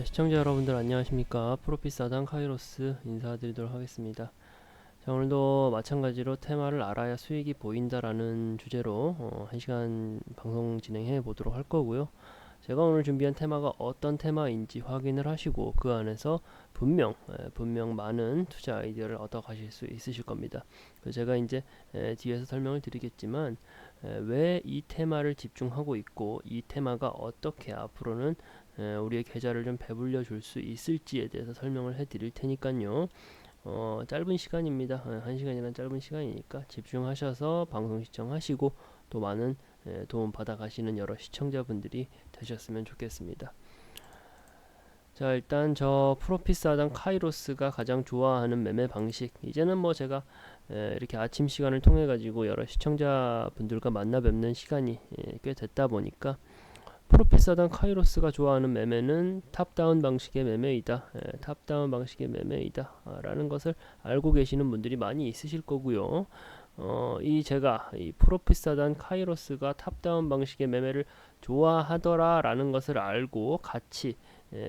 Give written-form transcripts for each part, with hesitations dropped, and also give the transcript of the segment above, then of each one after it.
시청자 여러분들 안녕하십니까. 프로피스하단 카이로스 인사드리도록 하겠습니다. 자, 오늘도 마찬가지로 테마를 알아야 수익이 보인다라는 주제로 1시간 방송 진행해 보도록 할 거고요. 제가 오늘 준비한 테마가 어떤 테마인지 확인을 하시고 그 안에서 분명 많은 투자 아이디어를 얻어 가실 수 있으실 겁니다. 제가 이제 뒤에서 설명을 드리겠지만 왜 이 테마를 집중하고 있고 이 테마가 어떻게 앞으로는 우리의 계좌를 좀 배불려 줄 수 있을지에 대해서 설명을 해 드릴 테니까요. 짧은 시간입니다. 1시간이란 짧은 시간이니까 집중하셔서 방송 시청하시고 또 많은 도움 받아 가시는 여러 시청자분들이 되셨으면 좋겠습니다. 자, 일단 저 프로피스하단 카이로스가 가장 좋아하는 매매 방식, 이제는 뭐 제가 이렇게 아침 시간을 통해 가지고 여러 시청자분들과 만나 뵙는 시간이 꽤 됐다 보니까 프로피스하단 카이로스가 좋아하는 매매는 탑다운 방식의 매매이다, 탑다운 방식의 매매이다 라는 것을 알고 계시는 분들이 많이 있으실 거고요. 제가 이 프로피스하단 카이로스가 탑다운 방식의 매매를 좋아하더라 라는 것을 알고 같이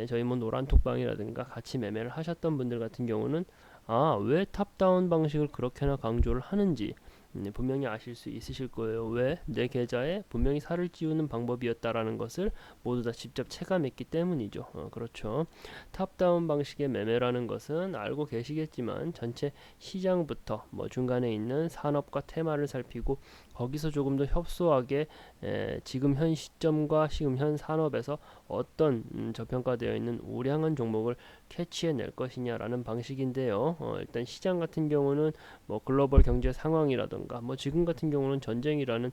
저희 뭐 노란톡방이라든가 같이 매매를 하셨던 분들 같은 경우는 왜 탑다운 방식을 그렇게나 강조를 하는지 분명히 아실 수 있으실 거예요. 왜? 내 계좌에 분명히 살을 찌우는 방법이었다라는 것을 모두 다 직접 체감했기 때문이죠. 그렇죠. 탑다운 방식의 매매라는 것은 알고 계시겠지만 전체 시장부터 뭐 중간에 있는 산업과 테마를 살피고 거기서 조금 더 협소하게 지금 현 시점과 지금 현 산업에서 어떤 저평가되어 있는 우량한 종목을 캐치해낼 것이냐라는 방식인데요. 일단 시장 같은 경우는 뭐 글로벌 경제 상황이라든가 뭐 지금 같은 경우는 전쟁이라는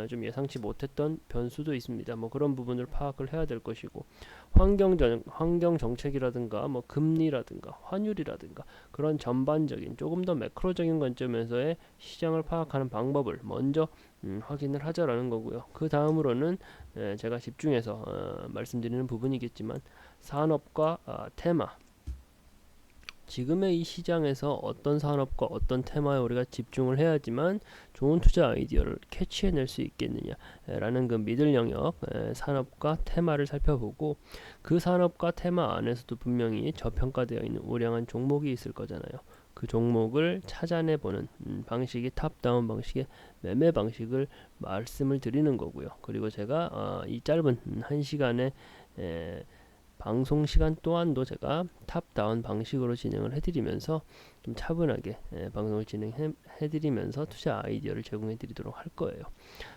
좀 예상치 못했던 변수도 있습니다. 뭐 그런 부분을 파악을 해야 될 것이고 환경 정책이라든가 뭐 금리라든가 환율이라든가 그런 전반적인 조금 더 매크로적인 관점에서의 시장을 파악하는 방법을 먼저 확인을 하자라는 거고요. 그 다음으로는 제가 집중해서 말씀드리는 부분이겠지만 산업과 테마, 지금의 이 시장에서 어떤 산업과 어떤 테마에 우리가 집중을 해야지만 좋은 투자 아이디어를 캐치해낼 수 있겠느냐라는 그 미들 영역 산업과 테마를 살펴보고 그 산업과 테마 안에서도 분명히 저평가되어 있는 우량한 종목이 있을 거잖아요. 그 종목을 찾아내보는 방식이 탑다운 방식의 매매 방식을 말씀을 드리는 거고요. 그리고 제가 이 짧은 1시간의 방송 시간 또한도 제가 탑다운 방식으로 진행을 해드리면서 좀 차분하게 방송을 진행해드리면서 투자 아이디어를 제공해드리도록 할 거예요.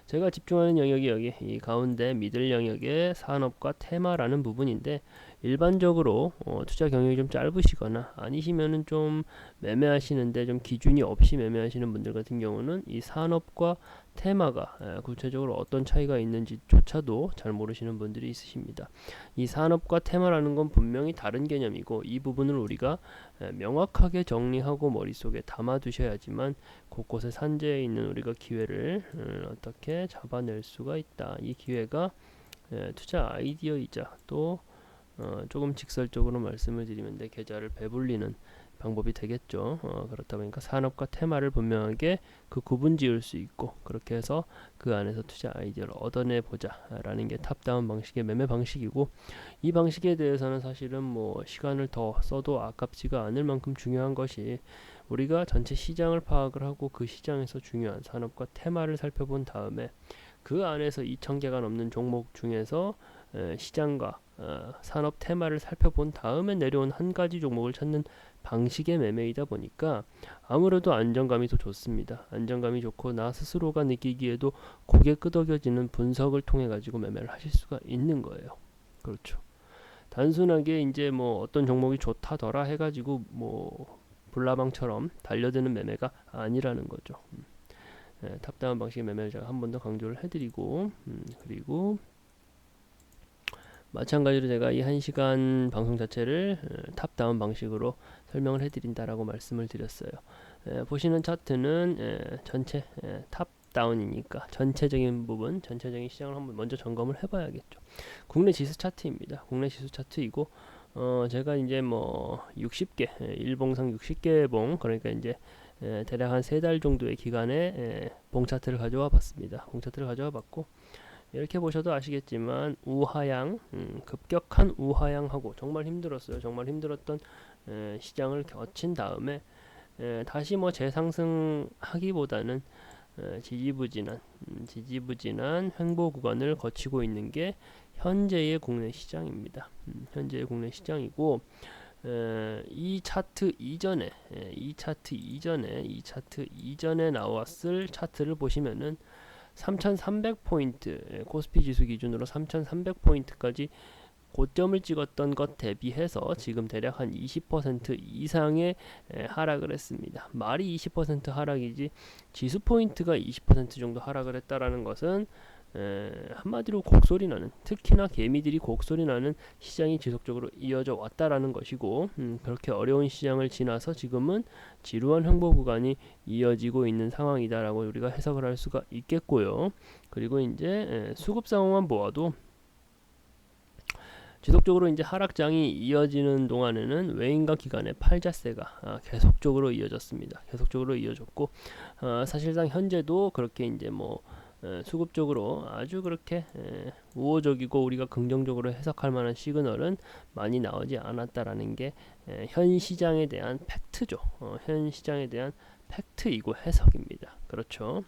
제가 집중하는 영역이 여기 이 가운데 미들 영역의 산업과 테마라는 부분인데 일반적으로 투자 경력이 좀 짧으시거나 아니시면은 좀 매매하시는데 좀 기준이 없이 매매하시는 분들 같은 경우는 이 산업과 테마가 구체적으로 어떤 차이가 있는지조차도 잘 모르시는 분들이 있으십니다. 이 산업과 테마라는 건 분명히 다른 개념이고 이 부분을 우리가 명확하게 정리하고 머릿속에 담아 두셔야지만 곳곳에 산재해 있는 우리가 기회를 어떻게 잡아낼 수가 있다. 이 기회가 투자 아이디어이자 또 조금 직설적으로 말씀을 드리면 내 계좌를 배불리는 방법이 되겠죠. 그렇다 보니까 산업과 테마를 분명하게 그 구분 지을 수 있고 그렇게 해서 그 안에서 투자 아이디어를 얻어내 보자 라는 게 탑다운 방식의 매매 방식이고 이 방식에 대해서는 사실은 뭐 시간을 더 써도 아깝지가 않을 만큼 중요한 것이 우리가 전체 시장을 파악을 하고 그 시장에서 중요한 산업과 테마를 살펴본 다음에 그 안에서 2,000개가 넘는 종목 중에서 시장과 산업 테마를 살펴본 다음에 내려온 한 가지 종목을 찾는 방식의 매매이다 보니까 아무래도 안정감이 더 좋습니다. 안정감이 좋고 나 스스로가 느끼기에도 고개 끄덕여지는 분석을 통해 가지고 매매를 하실 수가 있는 거예요. 그렇죠. 단순하게 이제 뭐 어떤 종목이 좋다더라 해가지고 뭐 불나방처럼 달려드는 매매가 아니라는 거죠. 탑다운 방식의 매매를 제가 한 번 더 강조를 해드리고 그리고 마찬가지로 제가 이 1시간 방송 자체를 탑다운 방식으로 설명을 해드린다라고 말씀을 드렸어요. 보시는 차트는 전체 탑다운이니까 전체적인 부분, 전체적인 시장을 한번 먼저 점검을 해봐야겠죠. 국내 지수 차트입니다. 국내 지수 차트이고 제가 이제 뭐 60개, 일봉상 60개 봉, 그러니까 이제 대략 한 3달 정도의 기간에 봉 차트를 가져와 봤습니다. 봉 차트를 가져와 봤고 이렇게 보셔도 아시겠지만 우하향, 급격한 우하향하고 정말 힘들었어요. 정말 힘들었던 시장을 거친 다음에 다시 뭐 재상승하기보다는 지지부진한 횡보 구간을 거치고 있는 게 현재의 국내 시장입니다. 현재의 국내 시장이고, 이 차트 이전에 나왔을 차트를 보시면은 3300포인트, 코스피 지수 기준으로 3300포인트까지 고점을 찍었던 것 대비해서 지금 대략 한 20% 이상의 하락을 했습니다. 말이 20% 하락이지 지수 포인트가 20% 정도 하락을 했다라는 것은 한마디로 곡소리나는, 특히나 개미들이 곡소리나는 시장이 지속적으로 이어져 왔다라는 것이고, 그렇게 어려운 시장을 지나서 지금은 지루한 횡보 구간이 이어지고 있는 상황이다라고 우리가 해석을 할 수가 있겠고요. 그리고 이제 수급 상황만 보아도 지속적으로 이제 하락장이 이어지는 동안에는 외인과 기관의 팔자세가 계속적으로 이어졌습니다. 계속적으로 이어졌고, 사실상 현재도 그렇게 이제 뭐 수급적으로 아주 그렇게 우호적이고 우리가 긍정적으로 해석할 만한 시그널은 많이 나오지 않았다라는 게 현 시장에 대한 팩트죠. 현 시장에 대한 팩트이고 해석입니다. 그렇죠.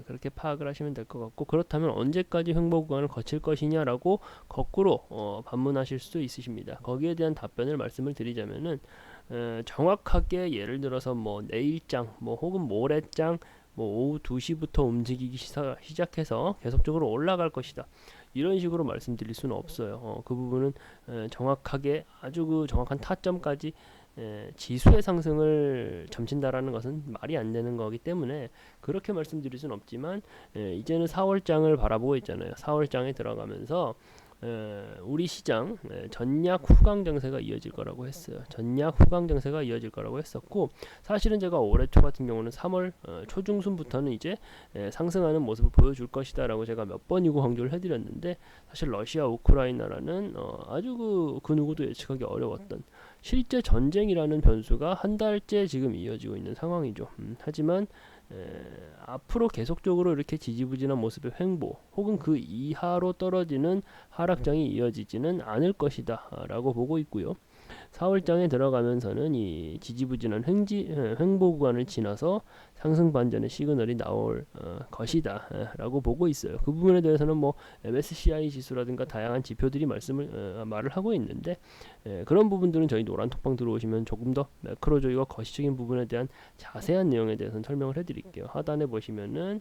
그렇게 파악을 하시면 될 것 같고, 그렇다면 언제까지 횡보 구간을 거칠 것이냐라고 거꾸로 반문하실 수도 있으십니다. 거기에 대한 답변을 말씀을 드리자면은 정확하게 예를 들어서 뭐 내일장, 뭐 혹은 모레장, 뭐 오후 2시부터 움직이기 시작해서 계속적으로 올라갈 것이다, 이런 식으로 말씀드릴 수는 없어요. 그 부분은 정확하게 아주 그 정확한 타점까지 지수의 상승을 점친다라는 것은 말이 안 되는 거기 때문에 그렇게 말씀드릴 수는 없지만, 이제는 4월장을 바라보고 있잖아요. 4월장에 들어가면서 우리 시장 전략 후강 정세가 이어질 거라고 했어요. 전략 후강 정세가 이어질 거라고 했었고, 사실은 제가 올해 초 같은 경우는 3월 초중순부터는 이제 상승하는 모습을 보여줄 것이다 라고 제가 몇 번이고 강조를 해드렸는데, 사실 러시아 우크라이나라는 아주 그 누구도 예측하기 어려웠던 실제 전쟁이라는 변수가 한 달째 지금 이어지고 있는 상황이죠. 하지만 앞으로 계속적으로 이렇게 지지부진한 모습의 횡보 혹은 그 이하로 떨어지는 하락장이 이어지지는 않을 것이다 라고 보고 있고요. 4월장에 들어가면서는 이 지지부진한 횡보 구간을 지나서 상승 반전의 시그널이 나올 것이다 라고 보고 있어요. 그 부분에 대해서는 뭐 MSCI 지수라든가 다양한 지표들이 말을 하고 있는데, 그런 부분들은 저희 노란톡방 들어오시면 조금 더 매크로적이고 거시적인 부분에 대한 자세한 내용에 대해서는 설명을 해드릴게요. 하단에 보시면은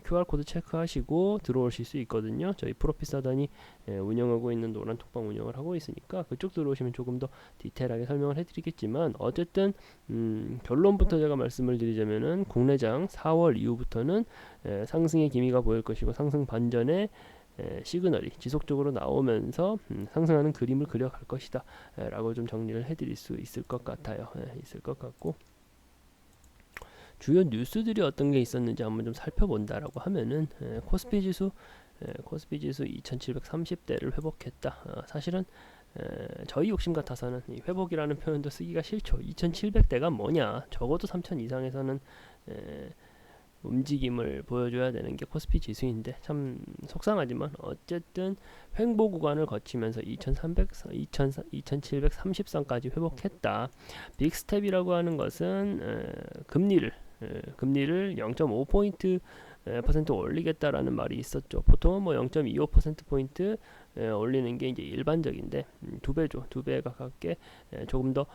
QR코드 체크하시고 들어오실 수 있거든요. 저희 프로피사단이 운영하고 있는 노란톡방 운영을 하고 있으니까 그쪽 들어오시면 조금 더 디테일하게 설명을 해드리겠지만, 어쨌든 결론부터 제가 말씀을 드리자면은 국내장 4월 이후부터는 상승의 기미가 보일 것이고, 상승 반전의 시그널이 지속적으로 나오면서 상승하는 그림을 그려갈 것이다 라고 좀 정리를 해드릴 수 있을 것 같아요. 있을 것 같고, 주요 뉴스들이 어떤 게 있었는지 한번 좀 살펴본다라고 하면은 코스피 지수 2730대를 회복했다. 사실은 저희 욕심 같아서는 이 회복이라는 표현도 쓰기가 싫죠. 2700대가 뭐냐, 적어도 3000 이상에서는 움직임을 보여줘야 되는 게 코스피 지수인데, 참 속상하지만 어쨌든 횡보 구간을 거치면서 2730선까지 회복했다. 빅스텝이라고 하는 것은 금리를 0.5포인트 퍼센트 올리겠다라는 말이 있었죠. 보통은 뭐 0.25%포인트 올리는 게 이제 일반적인데, 2배죠. 2배 가깝게 조금 더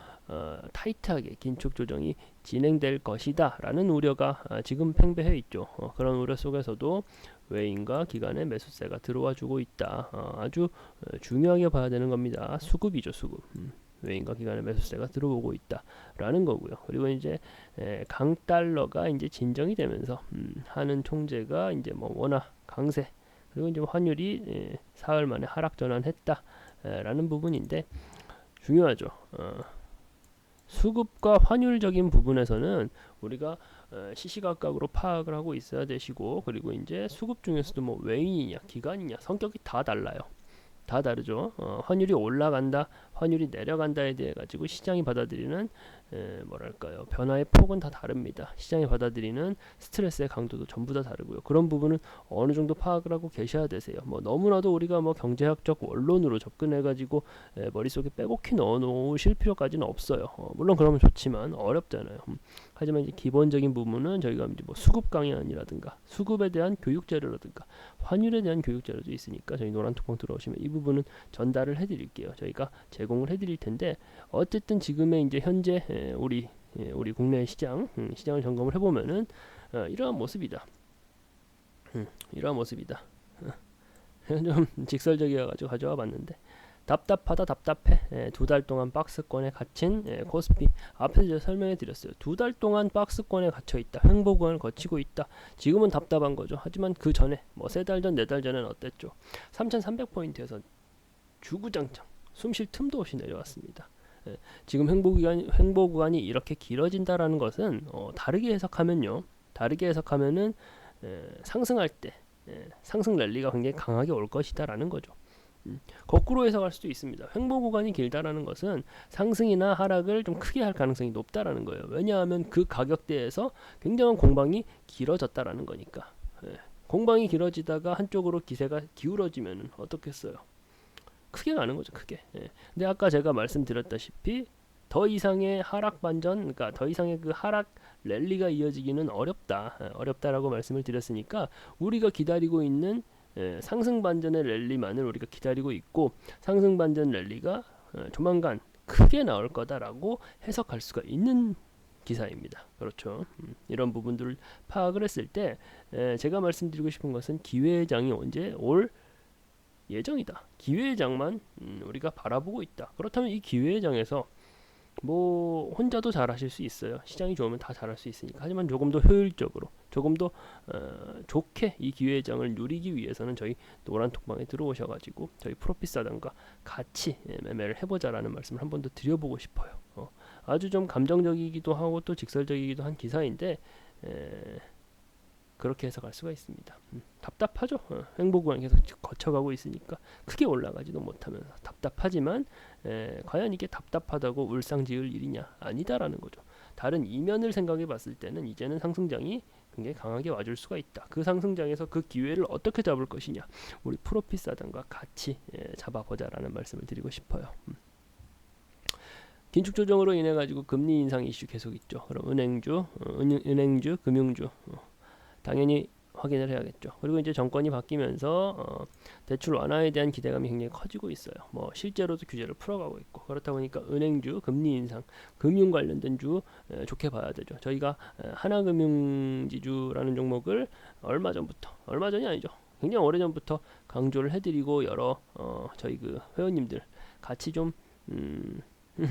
타이트하게 긴축 조정이 진행될 것이다 라는 우려가 지금 팽배해 있죠. 그런 우려 속에서도 외인과 기관의 매수세가 들어와 주고 있다. 아주 중요하게 봐야 되는 겁니다. 수급이죠, 수급. 외인과 기관의 매수세가 들어오고 있다라는 거고요. 그리고 이제 강달러가 이제 진정이 되면서 하는 총재가 이제 뭐 원화 강세, 그리고 이제 환율이 사흘 만에 하락 전환했다라는 부분인데, 중요하죠. 수급과 환율적인 부분에서는 우리가 시시각각으로 파악을 하고 있어야 되시고, 그리고 이제 수급 중에서도 뭐 외인이냐 기관이냐 성격이 다 달라요. 다 다르죠. 환율이 올라간다, 환율이 내려간다에 대해 가지고 시장이 받아들이는 뭐랄까요, 변화의 폭은 다 다릅니다. 시장이 받아들이는 스트레스의 강도도 전부 다 다르고요. 그런 부분은 어느 정도 파악을 하고 계셔야 되세요. 뭐 너무나도 우리가 뭐 경제학적 원론으로 접근해 가지고 머릿속에 빼곡히 넣어 놓으실 필요까지는 없어요. 물론 그러면 좋지만 어렵잖아요. 하지만 이제 기본적인 부분은 저희가 이제 뭐 수급 강연이라든가 수급에 대한 교육 자료라든가 환율에 대한 교육 자료도 있으니까 저희 노란톡방 들어오시면 이 부분은 전달을 해드릴게요. 저희가 제공을 해드릴 텐데, 어쨌든 지금의 이제 현재 우리 국내 시장을 점검을 해보면은 이러한 모습이다. 이러한 모습이다. 좀 직설적이어가지고 가져와 봤는데, 답답하다 답답해. 2달 동안 박스권에 갇힌 코스피. 앞에서 제가 설명해 드렸어요. 2달 동안 박스권에 갇혀 있다. 횡보 구간을 거치고 있다. 지금은 답답한 거죠. 하지만 그 전에 뭐 3달 전, 4달 전에는 어땠죠? 3,300포인트에서 주구장창 숨쉴 틈도 없이 내려왔습니다. 지금 횡보 구간이 이렇게 길어진다라는 것은 다르게 해석하면은 상승할 때 상승 랠리가 굉장히 강하게 올 것이다라는 거죠. 거꾸로 해석할 수도 있습니다. 횡보 구간이 길다라는 것은 상승이나 하락을 좀 크게 할 가능성이 높다라는 거예요. 왜냐하면 그 가격대에서 굉장한 공방이 길어졌다라는 거니까. 공방이 길어지다가 한쪽으로 기세가 기울어지면 어떻겠어요? 크게 가는 거죠, 크게. 근데 아까 제가 말씀드렸다시피 더 이상의 하락 반전, 그러니까 더 이상의 그 하락 랠리가 이어지기는 어렵다라고 말씀을 드렸으니까, 우리가 기다리고 있는 상승 반전의 랠리만을 우리가 기다리고 있고, 상승 반전 랠리가 조만간 크게 나올 거다라고 해석할 수가 있는 기사입니다. 그렇죠. 이런 부분들을 파악을 했을 때 제가 말씀드리고 싶은 것은 기회의 장이 언제 올 예정이다. 기회의 장만 우리가 바라보고 있다. 그렇다면 이 기회의 장에서 뭐 혼자도 잘하실 수 있어요. 시장이 좋으면 다 잘할 수 있으니까. 하지만 조금 더 효율적으로, 조금 더 좋게 이 기회의 장을 누리기 위해서는 저희 노란톡방에 들어오셔가지고 저희 프로핏사단과 같이 매매를 해보자라는 말씀을 한 번 더 드려보고 싶어요. 아주 좀 감정적이기도 하고 또 직설적이기도 한 기사인데 그렇게 해석할 수가 있습니다. 답답하죠. 횡보 구간 계속 거쳐가고 있으니까 크게 올라가지도 못하면서 답답하지만 과연 이게 답답하다고 울상지을 일이냐? 아니다라는 거죠. 다른 이면을 생각해 봤을 때는 이제는 상승장이 굉장히 강하게 와줄 수가 있다. 그 상승장에서 그 기회를 어떻게 잡을 것이냐? 우리 프로핏 사단과 같이 잡아보자라는 말씀을 드리고 싶어요. 긴축 조정으로 인해 가지고 금리 인상 이슈 계속 있죠. 그럼 은행주, 금융주 당연히 확인을 해야겠죠. 그리고 이제 정권이 바뀌면서 대출 완화에 대한 기대감이 굉장히 커지고 있어요. 뭐 실제로도 규제를 풀어가고 있고, 그렇다 보니까 은행주, 금리 인상, 금융 관련된 주 좋게 봐야 되죠. 저희가 하나금융지주라는 종목을 얼마 전이 아니죠. 굉장히 오래전부터 강조를 해드리고 여러 저희 그 회원님들 같이 좀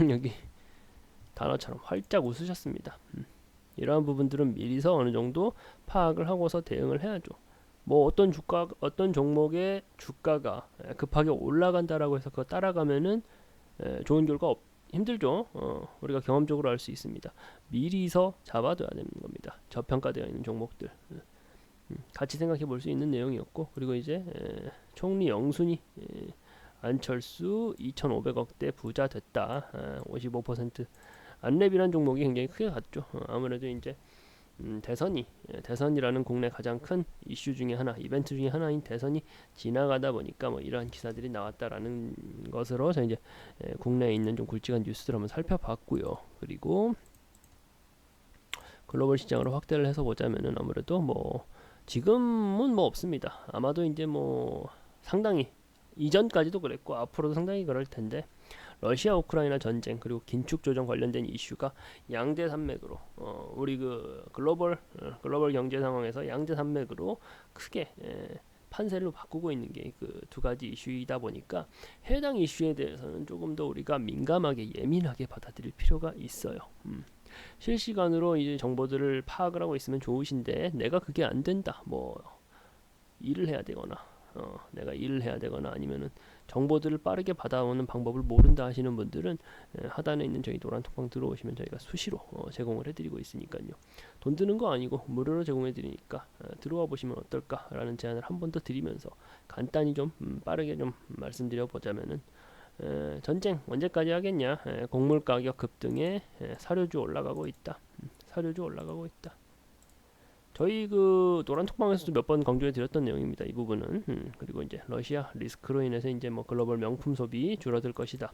여기 단어처럼 활짝 웃으셨습니다. 이러한 부분들은 미리서 어느 정도 파악을 하고서 대응을 해야죠. 뭐 어떤 종목의 주가가 급하게 올라간다라고 해서 그거 따라가면은 좋은 결과 힘들죠. 우리가 경험적으로 알 수 있습니다. 미리서 잡아둬야 되는 겁니다. 저평가되어 있는 종목들 같이 생각해 볼 수 있는 내용이었고, 그리고 이제 총리 영순위 안철수 2,500억대 부자 됐다. 55% 안랩이라는 종목이 굉장히 크게 갔죠. 아무래도 이제 대선이라는 국내 가장 큰 이슈 중에 하나, 이벤트 중에 하나인 대선이 지나가다 보니까 뭐 이러한 기사들이 나왔다라는 것으로 저 이제 국내에 있는 좀 굵직한 뉴스들 한번 살펴봤고요. 그리고 글로벌 시장으로 확대를 해서 보자면은 아무래도 뭐 지금은 뭐 없습니다. 아마도 이제 뭐 상당히 이전까지도 그랬고 앞으로도 상당히 그럴 텐데, 러시아 우크라이나 전쟁 그리고 긴축 조정 관련된 이슈가 양대 산맥으로 우리 그 글로벌 경제 상황에서 양대 산맥으로 크게 판세를 바꾸고 있는 게 그 두 가지 이슈이다 보니까 해당 이슈에 대해서는 조금 더 우리가 민감하게 예민하게 받아들일 필요가 있어요. 실시간으로 이제 정보들을 파악을 하고 있으면 좋으신데, 내가 그게 안 된다, 뭐 일을 해야 되거나 내가 일을 해야 되거나 아니면은 정보들을 빠르게 받아오는 방법을 모른다 하시는 분들은 하단에 있는 저희 노란톡방 들어오시면 저희가 수시로 제공을 해드리고 있으니까요. 돈 드는 거 아니고 무료로 제공해드리니까 들어와 보시면 어떨까라는 제안을 한 번 더 드리면서 간단히 좀 빠르게 좀 말씀드려 보자면은 전쟁 언제까지 하겠냐? 곡물 가격 급등에 사료주 올라가고 있다. 사료주 올라가고 있다. 저희 그 노란톡방에서도 몇 번 강조해 드렸던 내용입니다. 이 부분은. 그리고 이제 러시아 리스크로 인해서 이제 뭐 글로벌 명품 소비 줄어들 것이다.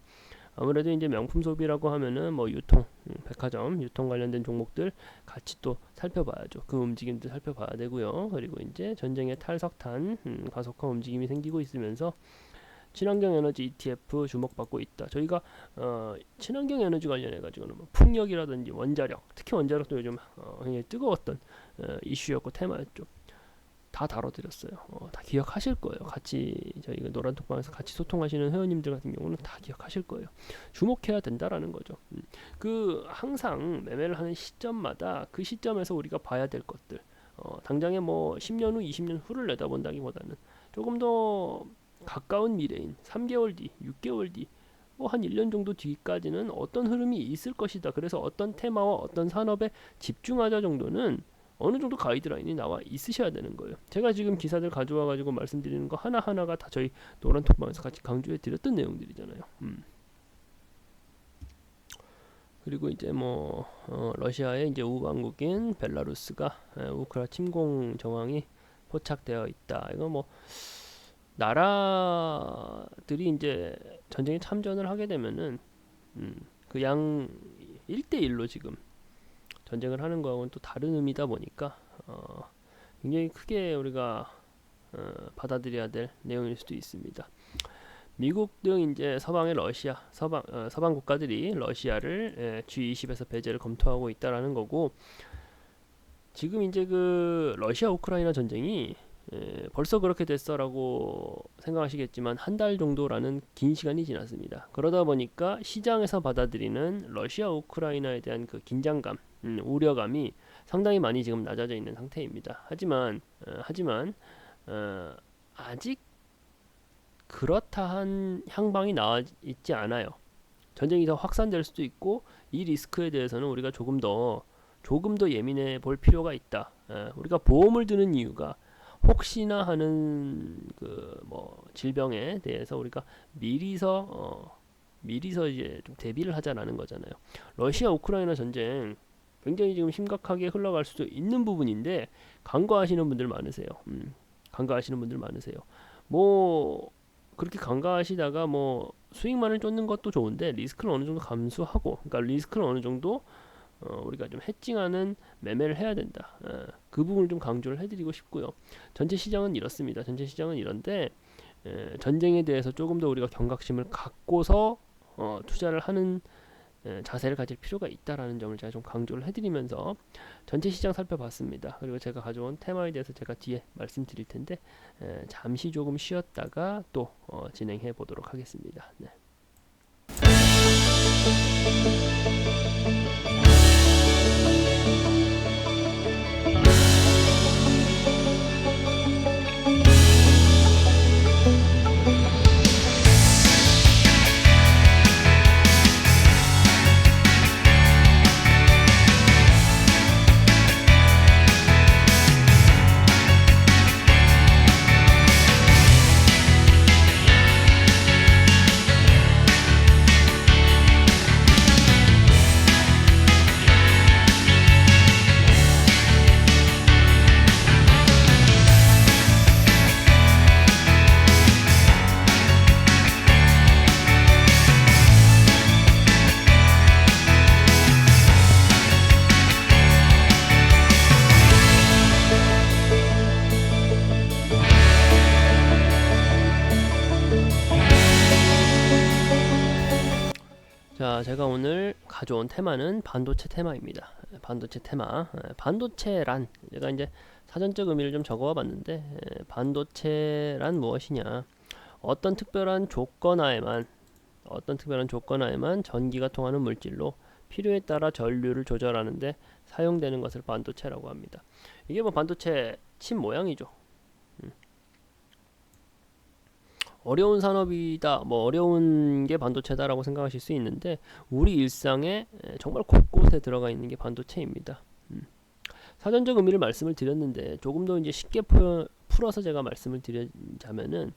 아무래도 이제 명품 소비라고 하면은 뭐 유통, 백화점, 유통 관련된 종목들 같이 또 살펴봐야죠. 그 움직임도 살펴봐야 되고요. 그리고 이제 전쟁의 탈석탄 가속화 움직임이 생기고 있으면서 친환경 에너지 ETF 주목받고 있다. 저희가 친환경 에너지 관련해 가지고는 뭐 풍력이라든지 원자력, 특히 원자력도 요즘 굉장히 뜨거웠던 이슈였고 테마였죠. 다 다뤄드렸어요. 다 기억하실 거예요. 같이 저희가 노란톡방에서 같이 소통하시는 회원님들 같은 경우는 다 기억하실 거예요. 주목해야 된다라는 거죠. 그 항상 매매를 하는 시점마다 그 시점에서 우리가 봐야 될 것들, 당장에 뭐 10년 후, 20년 후를 내다본다기보다는 조금 더 가까운 미래인 3개월 뒤, 6개월 뒤, 뭐 한 1년 정도 뒤까지는 어떤 흐름이 있을 것이다. 그래서 어떤 테마와 어떤 산업에 집중하자 정도는 어느 정도 가이드라인이 나와 있으셔야 되는 거예요. 제가 지금 기사들 가져와 가지고 말씀드리는 거 하나하나가 다 저희 노란톡방에서 같이 강조해 드렸던 내용들이잖아요. 그리고 이제 뭐 러시아의 이제 우방국인 벨라루스가 우크라 침공 정황이 포착되어 있다. 이거 뭐 나라들이 이제 전쟁에 참전을 하게 되면은 그 양 1대1로 지금 전쟁을 하는 거하고는 또 다른 의미다 보니까 굉장히 크게 우리가 받아들여야 될 내용일 수도 있습니다. 미국 등 이제 서방의 러시아, 서방 국가들이 러시아를 G20에서 배제를 검토하고 있다라는 거고, 지금 이제 그 러시아 우크라이나 전쟁이 벌써 그렇게 됐어라고 생각하시겠지만 한 달 정도라는 긴 시간이 지났습니다. 그러다 보니까 시장에서 받아들이는 러시아 우크라이나에 대한 그 긴장감, 우려감이 상당히 많이 지금 낮아져 있는 상태입니다. 하지만 아직 그렇다 한 향방이 나와 있지 않아요. 전쟁이 더 확산될 수도 있고 이 리스크에 대해서는 우리가 조금 더 예민해 볼 필요가 있다. 우리가 보험을 드는 이유가 혹시나 하는 그 뭐 질병에 대해서 우리가 미리서 이제 좀 대비를 하자라는 거잖아요. 러시아 우크라이나 전쟁 굉장히 지금 심각하게 흘러갈 수도 있는 부분인데 간과하시는 분들 많으세요. 간과하시는 분들 많으세요. 뭐 그렇게 간과하시다가 뭐 수익만을 쫓는 것도 좋은데 리스크를 어느 정도 감수하고, 그러니까 리스크를 어느 정도 우리가 좀 해칭하는 매매를 해야 된다. 그 부분을 좀 강조를 해드리고 싶고요. 전체 시장은 이렇습니다. 전체 시장은 이런데 전쟁에 대해서 조금 더 우리가 경각심을 갖고서 투자를 하는 자세를 가질 필요가 있다라는 점을 제가 좀 강조를 해드리면서 전체 시장 살펴봤습니다. 그리고 제가 가져온 테마에 대해서 제가 뒤에 말씀드릴 텐데 잠시 조금 쉬었다가 또 진행해 보도록 하겠습니다. 네. 자, 제가 오늘 가져온 테마는 반도체 테마입니다. 반도체 테마. 반도체란 제가 이제 사전적 의미를 좀 적어와 봤는데 반도체란 무엇이냐? 어떤 특별한 조건 하에만 전기가 통하는 물질로 필요에 따라 전류를 조절하는데 사용되는 것을 반도체라고 합니다. 이게 뭐 반도체 칩 모양이죠. 어려운 산업이다, 뭐 어려운 게 반도체다라고 생각하실 수 있는데 우리 일상에 정말 곳곳에 들어가 있는 게 반도체입니다. 사전적 의미를 말씀을 드렸는데 조금 더 이제 쉽게 풀어서 제가 말씀을 드리자면은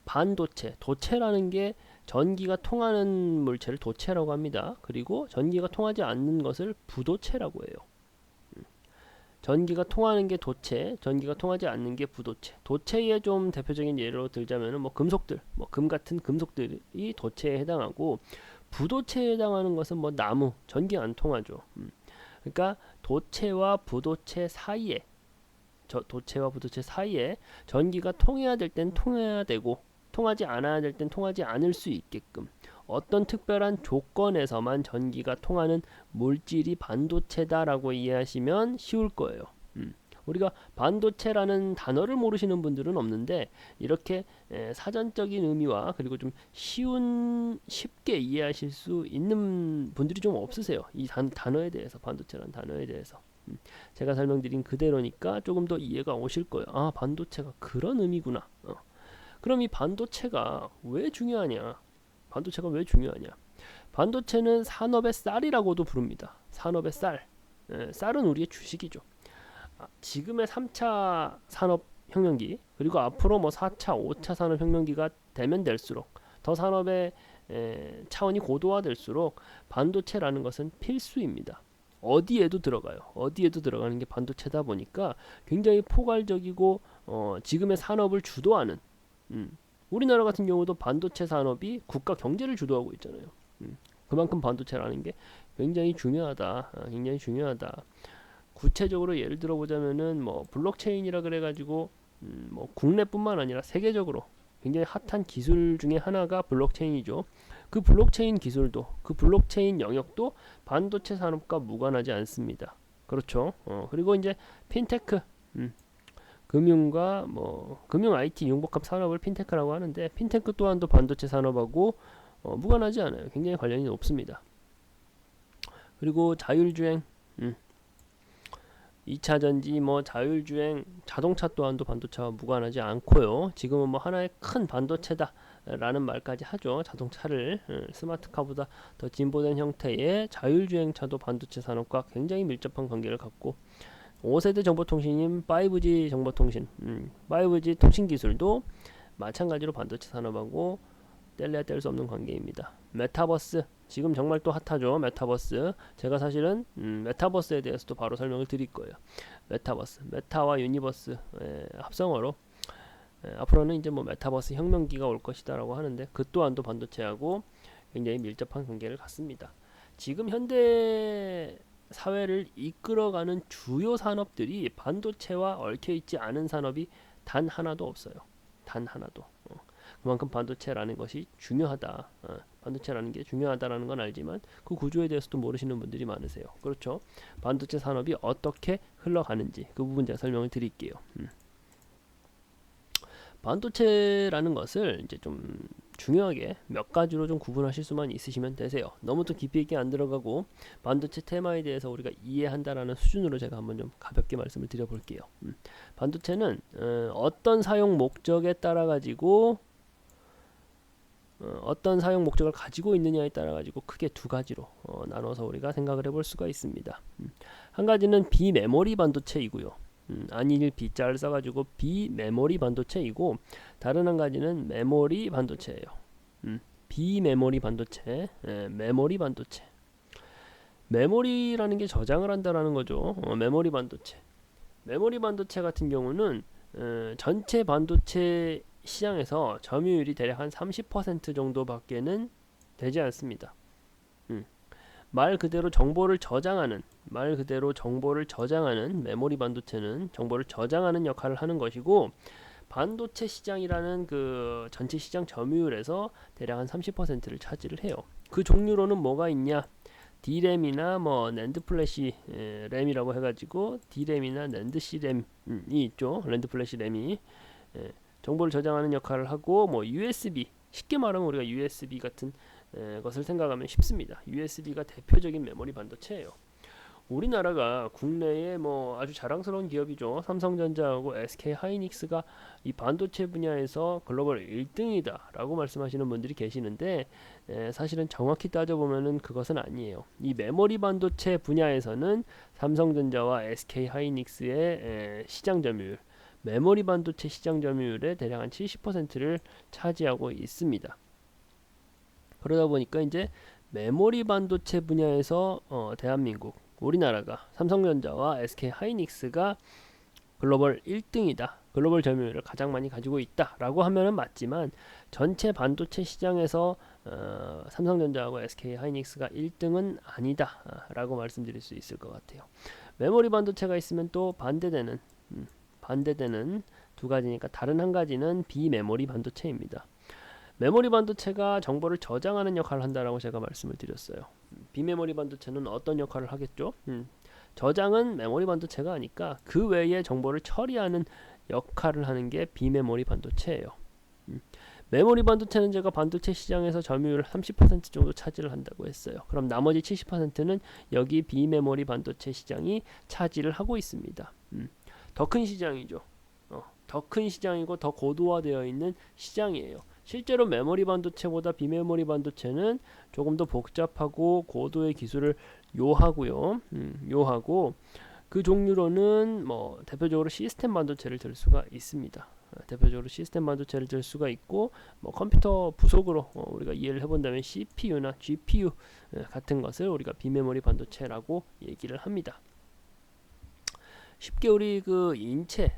반도체, 도체라는 게 전기가 통하는 물체를 도체라고 합니다. 그리고 전기가 통하지 않는 것을 부도체라고 해요. 전기가 통하는 게 도체, 전기가 통하지 않는 게 부도체. 도체의 좀 대표적인 예로 들자면은 뭐 금속들, 뭐 금 같은 금속들이 도체에 해당하고, 부도체에 해당하는 것은 뭐 나무, 전기 안 통하죠. 그러니까 도체와 부도체 사이에, 도체와 부도체 사이에 전기가 통해야 될 땐 통해야 되고, 통하지 않아야 될 땐 통하지 않을 수 있게끔 어떤 특별한 조건에서만 전기가 통하는 물질이 반도체다라고 이해하시면 쉬울 거예요. 우리가 반도체라는 단어를 모르시는 분들은 없는데, 이렇게 사전적인 의미와 그리고 좀 쉽게 이해하실 수 있는 분들이 좀 없으세요. 이 단어에 대해서, 반도체라는 단어에 대해서. 제가 설명드린 그대로니까 조금 더 이해가 오실 거예요. 아, 반도체가 그런 의미구나. 그럼 이 반도체가 왜 중요하냐? 반도체가 왜 중요하냐? 반도체는 산업의 쌀이라고도 부릅니다. 산업의 쌀. 쌀은 우리의 주식이죠. 지금의 3차 산업혁명기, 그리고 앞으로 뭐 4차, 5차 산업혁명기가 되면 될수록 더 산업의 차원이 고도화될수록 반도체라는 것은 필수입니다. 어디에도 들어가요. 어디에도 들어가는 게 반도체다 보니까 굉장히 포괄적이고, 지금의 산업을 주도하는, 우리나라 같은 경우도 반도체 산업이 국가 경제를 주도하고 있잖아요. 그만큼 반도체라는 게 굉장히 중요하다. 굉장히 중요하다. 구체적으로 예를 들어 보자면은 뭐 블록체인이라 그래가지고 뭐 국내뿐만 아니라 세계적으로 굉장히 핫한 기술 중에 하나가 블록체인이죠. 그 블록체인 기술도, 그 블록체인 영역도 반도체 산업과 무관하지 않습니다. 그렇죠. 그리고 이제 핀테크, 금융과 뭐 금융 IT 융복합 산업을 핀테크라고 하는데, 핀테크 또한도 반도체 산업하고 무관하지 않아요. 굉장히 관련이 높습니다. 그리고 자율주행, 2차 전지, 뭐 자율주행, 자동차 또한도 반도체와 무관하지 않고요. 지금은 뭐 하나의 큰 반도체다 라는 말까지 하죠. 자동차를 스마트카보다 더 진보된 형태의 자율주행차도 반도체 산업과 굉장히 밀접한 관계를 갖고, 5세대 정보통신인 5G 정보통신, 5G 통신 기술도 마찬가지로 반도체 산업하고 뗄래야 뗄 수 없는 관계입니다. 메타버스, 지금 정말 또 핫하죠. 메타버스. 제가 사실은 메타버스에 대해서도 바로 설명을 드릴 거예요. 메타버스, 메타와 유니버스 합성어로 앞으로는 이제 뭐 메타버스 혁명기가 올 것이다라고 하는데, 그 또한도 반도체하고 굉장히 밀접한 관계를 갖습니다. 지금 현대 사회를 이끌어가는 주요 산업들이 반도체와 얽혀있지 않은 산업이 단 하나도 없어요. 단 하나도. 그만큼 반도체라는 것이 중요하다. 반도체라는 게 중요하다라는 건 알지만 그 구조에 대해서도 모르시는 분들이 많으세요. 그렇죠. 반도체 산업이 어떻게 흘러가는지 그 부분 제가 설명을 드릴게요. 반도체라는 것을 이제 좀 중요하게 몇 가지로 좀 구분하실 수만 있으시면 되세요. 너무 또 깊이 있게 안 들어가고 반도체 테마에 대해서 우리가 이해한다라는 수준으로 제가 한번 좀 가볍게 말씀을 드려볼게요. 반도체는 어떤 사용 목적에 따라 가지고 어떤 사용 목적을 가지고 있느냐에 따라 가지고 크게 두 가지로 나눠서 우리가 생각을 해볼 수가 있습니다. 한 가지는 비메모리 반도체이고요. 안일 B자를 써가지고 비메모리 반도체이고, 다른 한 가지는 메모리 반도체예요. 비메모리 반도체, 메모리 반도체. 메모리라는 게 저장을 한다라는 거죠. 메모리 반도체. 메모리 반도체 같은 경우는 전체 반도체 시장에서 점유율이 대략 한 30% 정도밖에는 되지 않습니다. 말 그대로 정보를 저장하는 메모리 반도체는 정보를 저장하는 역할을 하는 것이고, 반도체 시장이라는 그 전체 시장 점유율에서 대략 한 30%를 차지를 해요. 그 종류로는 뭐가 있냐? D램이나 뭐 낸드 플래시 램이라고 해가지고 D램이나 낸드 C램이 있죠. 낸드 플래시 램이 정보를 저장하는 역할을 하고, 뭐 USB, 쉽게 말하면 우리가 USB 같은 것을 생각하면 쉽습니다. USB가 대표적인 메모리 반도체예요. 우리나라가 국내에 뭐 아주 자랑스러운 기업이죠. 삼성전자하고 SK 하이닉스가 이 반도체 분야에서 글로벌 1등이다 라고 말씀하시는 분들이 계시는데, 사실은 정확히 따져보면은 그것은 아니에요. 이 메모리 반도체 분야에서는 삼성전자와 SK 하이닉스의 시장 점유율, 메모리 반도체 시장 점유율의 대략 한 70%를 차지하고 있습니다. 그러다 보니까 이제 메모리 반도체 분야에서 대한민국, 우리나라가 삼성전자와 SK 하이닉스가 글로벌 1등이다. 글로벌 점유율을 가장 많이 가지고 있다라고 하면은 맞지만 전체 반도체 시장에서 삼성전자하고 SK 하이닉스가 1등은 아니다라고 말씀드릴 수 있을 것 같아요. 메모리 반도체가 있으면 또 반대되는 두 가지니까 다른 한 가지는 비메모리 반도체입니다. 메모리 반도체가 정보를 저장하는 역할을 한다라고 제가 말씀을 드렸어요. 비메모리 반도체는 어떤 역할을 하겠죠? 저장은 메모리 반도체가 아니까 그 외에 정보를 처리하는 역할을 하는 게 비메모리 반도체예요. 메모리 반도체는 제가 반도체 시장에서 점유율 30% 정도 차지를 한다고 했어요. 그럼 나머지 70%는 여기 비메모리 반도체 시장이 차지를 하고 있습니다. 더 큰 시장이죠. 더 큰 시장이고 더 고도화되어 있는 시장이에요. 실제로 메모리 반도체보다 비메모리 반도체는 조금 더 복잡하고 고도의 기술을 요하고요. 요하고 그 종류로는 뭐 대표적으로 시스템 반도체를 들 수가 있습니다. 대표적으로 시스템 반도체를 들 수가 있고 뭐 컴퓨터 부속으로 우리가 이해를 해본다면 CPU나 GPU 같은 것을 우리가 비메모리 반도체라고 얘기를 합니다. 쉽게 우리 그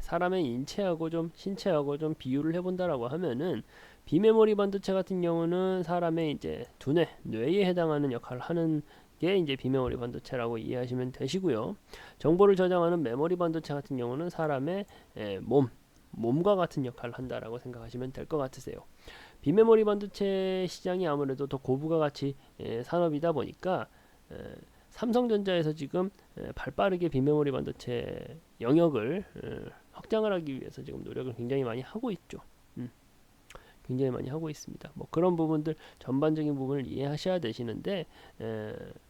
사람의 인체하고 좀 신체하고 좀 비유를 해본다라고 하면은 비메모리 반도체 같은 경우는 사람의 이제 두뇌, 뇌에 해당하는 역할을 하는 게 이제 비메모리 반도체라고 이해하시면 되시고요. 정보를 저장하는 메모리 반도체 같은 경우는 사람의 몸과 같은 역할을 한다라고 생각하시면 될 것 같으세요. 비메모리 반도체 시장이 아무래도 더 고부가 가치 산업이다 보니까 삼성전자에서 지금 발빠르게 비메모리 반도체 영역을 확장을 하기 위해서 지금 노력을 굉장히 많이 하고 있죠. 굉장히 많이 하고 있습니다. 뭐 그런 부분들 전반적인 부분을 이해하셔야 되시는데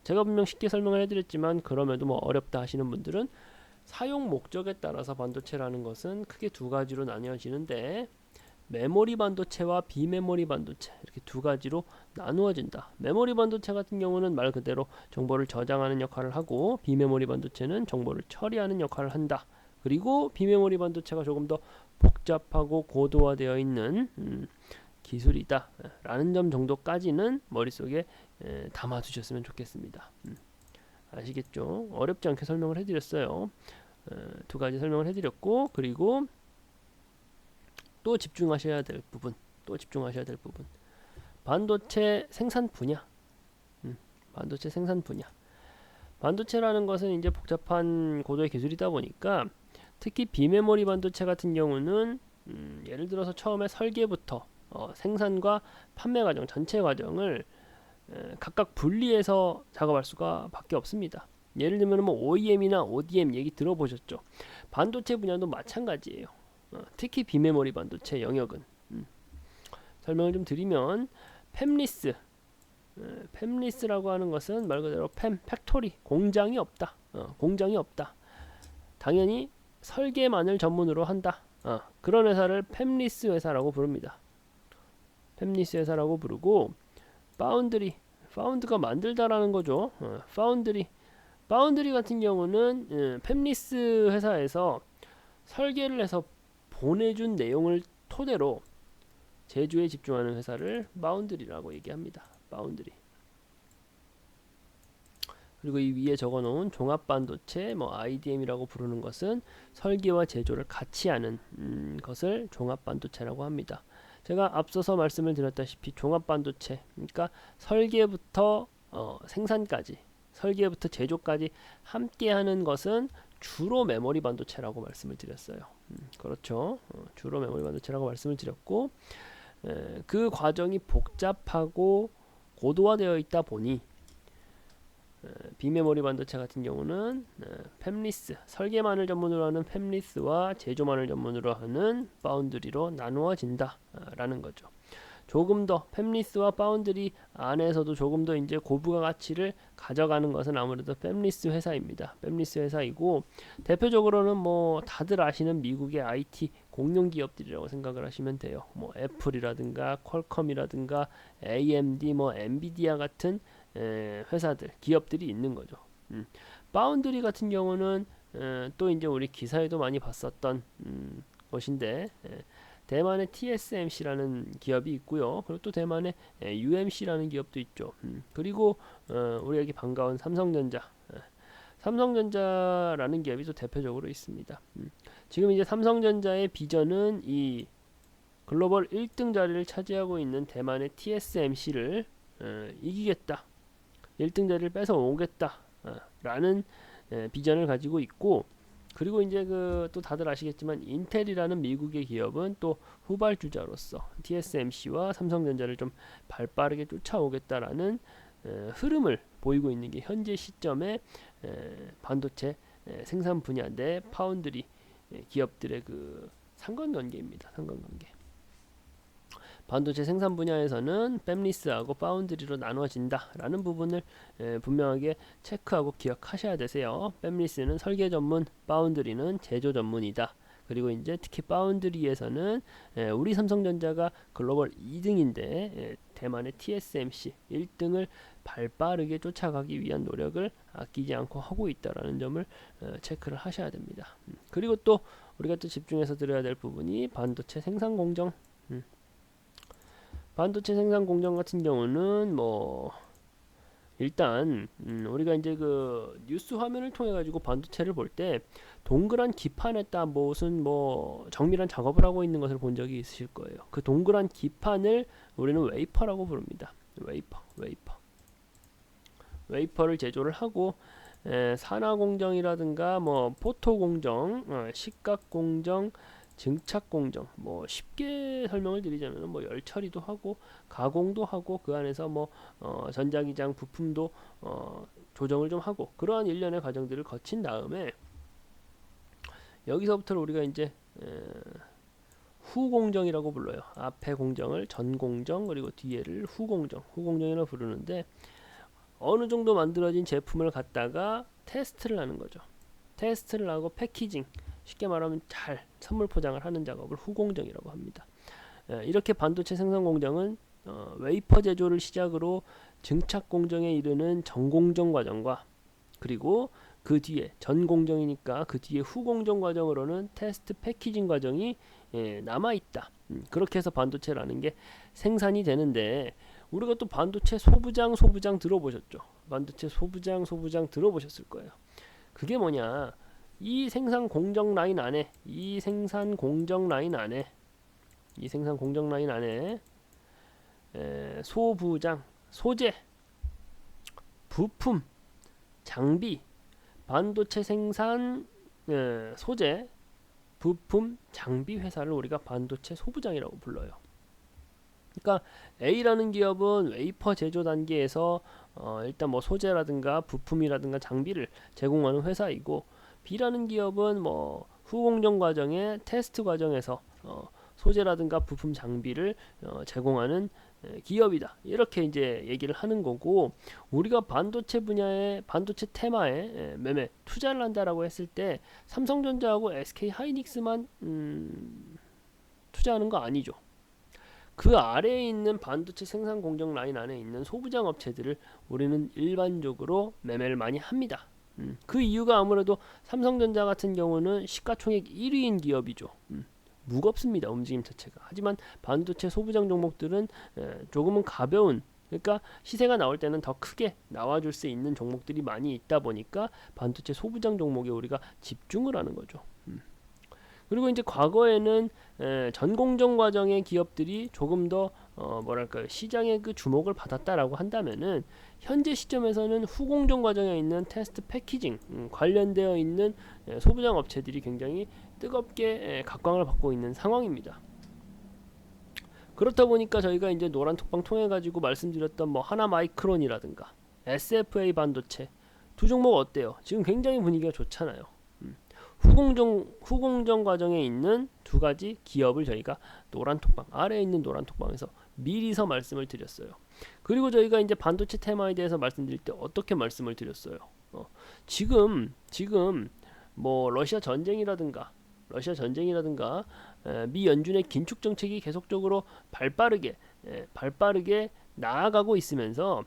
제가 분명 쉽게 설명을 해드렸지만 그럼에도 뭐 어렵다 하시는 분들은 사용 목적에 따라서 반도체라는 것은 크게 두 가지로 나뉘어지는데 메모리 반도체와 비메모리 반도체 이렇게 두 가지로 나누어진다. 메모리 반도체 같은 경우는 말 그대로 정보를 저장하는 역할을 하고 비메모리 반도체는 정보를 처리하는 역할을 한다. 그리고 비메모리 반도체가 조금 더 복잡하고 고도화되어 있는 기술이다 라는 점 정도까지는 머릿속에 담아 두셨으면 좋겠습니다. 아시겠죠? 어렵지 않게 설명을 해드렸어요. 두 가지 설명을 해드렸고 그리고 또 집중하셔야 될 부분 반도체 생산 분야 반도체 생산 분야 반도체라는 것은 이제 복잡한 고도의 기술이다 보니까 특히 비메모리 반도체 같은 경우는 예를 들어서 처음에 설계부터 생산과 판매 과정 전체 과정을 각각 분리해서 작업할 수가 밖에 없습니다. 예를 들면 뭐 OEM이나 ODM 얘기 들어보셨죠? 반도체 분야도 마찬가지예요. 특히 비메모리 반도체 영역은 설명을 좀 드리면 팹리스라고 하는 것은 말 그대로 팩토리 공장이 없다. 공장이 없다. 당연히 설계만을 전문으로 한다. 그런 회사를 팹리스 회사라고 부릅니다. 팹리스 회사라고 부르고 파운드가 만들다라는 거죠. 파운드리 같은 경우는 팹리스 회사에서 설계를 해서 보내준 내용을 토대로 제조에 집중하는 회사를 파운드리라고 얘기합니다. 파운드리. 그리고 이 위에 적어놓은 종합반도체, 뭐 IDM이라고 부르는 것은 설계와 제조를 같이 하는 것을 종합반도체라고 합니다. 제가 앞서서 말씀을 드렸다시피 종합반도체, 그러니까 설계부터 생산까지, 설계부터 제조까지 함께하는 것은 주로 메모리 반도체라고 말씀을 드렸어요. 그렇죠. 주로 메모리 반도체라고 말씀을 드렸고 그 과정이 복잡하고 고도화되어 있다 보니 비메모리 반도체 같은 경우는 팹리스, 설계만을 전문으로 하는 팹리스와 제조만을 전문으로 하는 파운드리로 나누어진다 라는 거죠. 조금 더 팹리스와 파운드리 안에서도 조금 더 이제 고부가 가치를 가져가는 것은 아무래도 팹리스 회사입니다. 팹리스 회사이고 대표적으로는 뭐 다들 아시는 미국의 IT 공룡 기업들이라고 생각을 하시면 돼요. 뭐 애플이라든가 퀄컴이라든가 AMD, 뭐 엔비디아 같은 회사들, 기업들이 있는 거죠. 파운드리 같은 경우는 또 이제 우리 기사에도 많이 봤었던 것인데 대만의 TSMC라는 기업이 있고요. 그리고 또 대만의 UMC라는 기업도 있죠. 그리고 우리에게 반가운 삼성전자, 삼성전자라는 기업이 또 대표적으로 있습니다. 지금 이제 삼성전자의 비전은 이 글로벌 1등 자리를 차지하고 있는 대만의 TSMC를 이기겠다, 1등 자리를 뺏어오겠다 라는 비전을 가지고 있고, 그리고 이제 그 또 다들 아시겠지만 인텔이라는 미국의 기업은 또 후발주자로서 TSMC와 삼성전자를 좀 발빠르게 쫓아오겠다라는 흐름을 보이고 있는 게 현재 시점의 반도체 생산 분야 내 파운드리 기업들의 그 상관관계입니다. 상관관계. 반도체 생산 분야에서는 팹리스하고 파운드리로 나눠진다라는 부분을 분명하게 체크하고 기억하셔야 되세요. 팹리스는 설계 전문, 파운드리는 제조 전문이다. 그리고 이제 특히 파운드리에서는 우리 삼성전자가 글로벌 2등인데 대만의 TSMC 1등을 발빠르게 쫓아가기 위한 노력을 아끼지 않고 하고 있다라는 점을 체크를 하셔야 됩니다. 그리고 또 우리가 또 집중해서 들어야 될 부분이 반도체 생산 공정. 반도체 생산 공정 같은 경우는 뭐 일단 우리가 이제 그 뉴스 화면을 통해 가지고 반도체를 볼 때 동그란 기판에다 무슨 뭐 정밀한 작업을 하고 있는 것을 본 적이 있으실 거예요. 그 동그란 기판을 우리는 웨이퍼라고 부릅니다. 웨이퍼를 제조를 하고 산화 공정이라든가 뭐 포토 공정, 식각 공정, 증착 공정, 뭐 쉽게 설명을 드리자면 뭐 열 처리도 하고 가공도 하고 그 안에서 뭐 전자기장 부품도 조정을 좀 하고 그러한 일련의 과정들을 거친 다음에 여기서부터 우리가 이제 후공정이라고 불러요. 앞에 공정을 전공정, 그리고 뒤에를 후공정이라고 부르는데 어느 정도 만들어진 제품을 갖다가 테스트를 하는 거죠. 테스트를 하고 패키징, 쉽게 말하면 잘 선물 포장을 하는 작업을 후공정이라고 합니다. 이렇게 반도체 생산 공정은 웨이퍼 제조를 시작으로 증착 공정에 이르는 전공정 과정과 그리고 그 뒤에 전공정이니까 그 뒤에 후공정 과정으로는 테스트 패키징 과정이 남아있다. 그렇게 해서 반도체라는 게 생산이 되는데 우리가 또 반도체 소부장 들어보셨죠? 반도체 소부장 들어보셨을 거예요. 그게 뭐냐? 이 생산 공정 라인 안에 소부장, 소재, 부품, 장비, 반도체 생산 소재, 부품, 장비 회사를 우리가 반도체 소부장이라고 불러요. 그러니까 A라는 기업은 웨이퍼 제조 단계에서 일단 뭐 소재라든가 부품이라든가 장비를 제공하는 회사이고, B라는 기업은 뭐 후공정 과정의 테스트 과정에서 소재라든가 부품 장비를 제공하는 기업이다. 이렇게 이제 얘기를 하는 거고, 우리가 반도체 분야의 반도체 테마에 매매 투자를 한다라고 했을 때 삼성전자하고 SK 하이닉스만 투자하는 거 아니죠. 그 아래에 있는 반도체 생산 공정 라인 안에 있는 소부장 업체들을 우리는 일반적으로 매매를 많이 합니다. 그 이유가 아무래도 삼성전자 같은 경우는 시가총액 1위인 기업이죠. 무겁습니다, 움직임 자체가. 하지만 반도체 소부장 종목들은 조금은 가벼운, 그러니까 시세가 나올 때는 더 크게 나와줄 수 있는 종목들이 많이 있다 보니까 반도체 소부장 종목에 우리가 집중을 하는 거죠. 그리고 이제 과거에는 전공정 과정의 기업들이 조금 더 뭐랄까요, 시장의 그 주목을 받았다라고 한다면은 현재 시점에서는 후공정 과정에 있는 테스트 패키징 관련되어 있는 소부장 업체들이 굉장히 뜨겁게 각광을 받고 있는 상황입니다. 그렇다 보니까 저희가 이제 노란톡방 통해 가지고 말씀드렸던 뭐 하나마이크론이라든가 SFA 반도체 두 종목 어때요? 지금 굉장히 분위기가 좋잖아요. 후공정 과정에 있는 두 가지 기업을 저희가 노란톡방, 아래에 있는 노란톡방에서 미리서 말씀을 드렸어요. 그리고 저희가 이제 반도체 테마에 대해서 말씀드릴 때 어떻게 말씀을 드렸어요? 지금 뭐 러시아 전쟁이라든가 미 연준의 긴축 정책이 계속적으로 발빠르게 나아가고 있으면서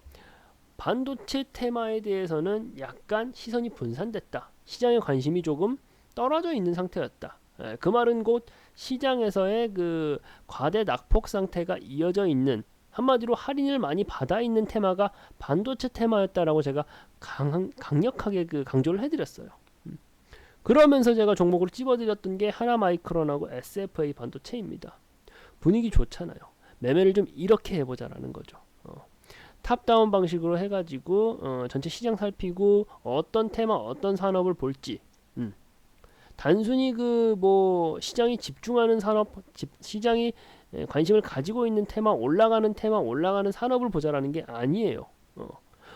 반도체 테마에 대해서는 약간 시선이 분산됐다. 시장의 관심이 조금 떨어져 있는 상태였다 그 말은 곧 시장에서의 그 과대 낙폭 상태가 이어져 있는, 한마디로 할인을 많이 받아 있는 테마가 반도체 테마였다라고 제가 강력하게 그 강조를 해드렸어요. 그러면서 제가 종목으로 찝어드렸던 게 하나마이크론하고 SFA 반도체입니다. 분위기 좋잖아요. 매매를 좀 이렇게 해보자라는 거죠. 탑다운 방식으로 해가지고 전체 시장 살피고 어떤 테마, 어떤 산업을 볼지, 단순히 그 뭐 시장이 집중하는 산업, 시장이 관심을 가지고 있는 테마, 올라가는 산업을 보자라는 게 아니에요.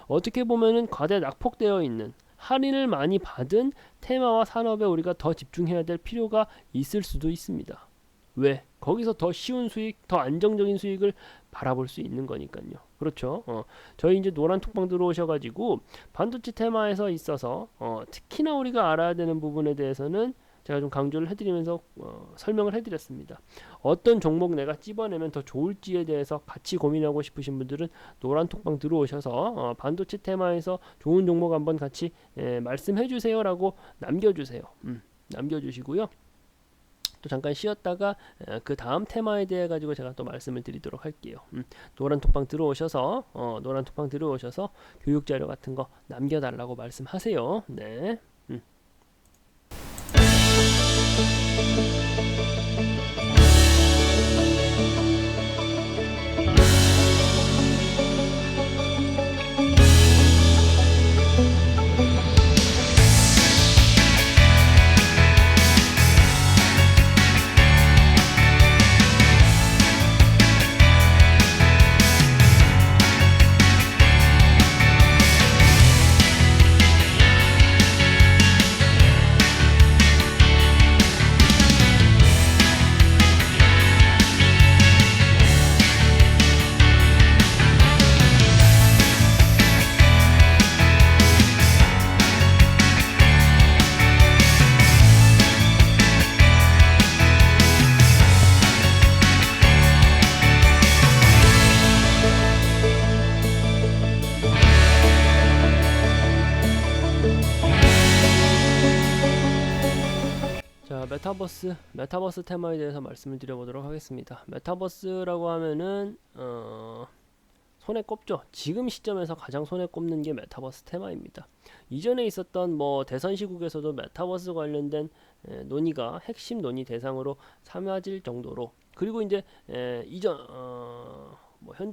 어떻게 보면은 과대 낙폭되어 있는, 할인을 많이 받은 테마와 산업에 우리가 더 집중해야 될 필요가 있을 수도 있습니다. 왜? 거기서 더 쉬운 수익, 더 안정적인 수익을 바라볼 수 있는 거니까요. 그렇죠. 저희 이제 노란 톡방 들어오셔가지고 반도체 테마에서 있어서 특히나 우리가 알아야 되는 부분에 대해서는 제가 좀 강조를 해드리면서 설명을 해드렸습니다. 어떤 종목 내가 찝어내면 더 좋을지에 대해서 같이 고민하고 싶으신 분들은 노란 톡방 들어오셔서 반도체 테마에서 좋은 종목 한번 같이 말씀해 주세요라고 남겨주세요. 남겨주시고요. 또 잠깐 쉬었다가 그 다음 테마에 대해 가지고 제가 또 말씀을 드리도록 할게요. 노란 톡방 들어오셔서 교육 자료 같은 거 남겨달라고 말씀하세요. 네. 자, 메타버스 테마에 대해서 말씀을 드려보도록 하겠습니다. 메타버스라고 하면은 손에 꼽죠. 지금 시점에서 가장 손에 꼽는 게 메타버스 테마입니다. 이전에 있었던 뭐 대선 시국에서도 메타버스 관련된 논의가 핵심 논의 대상으로 삼아질 정도로, 그리고 이제 이전 뭐 현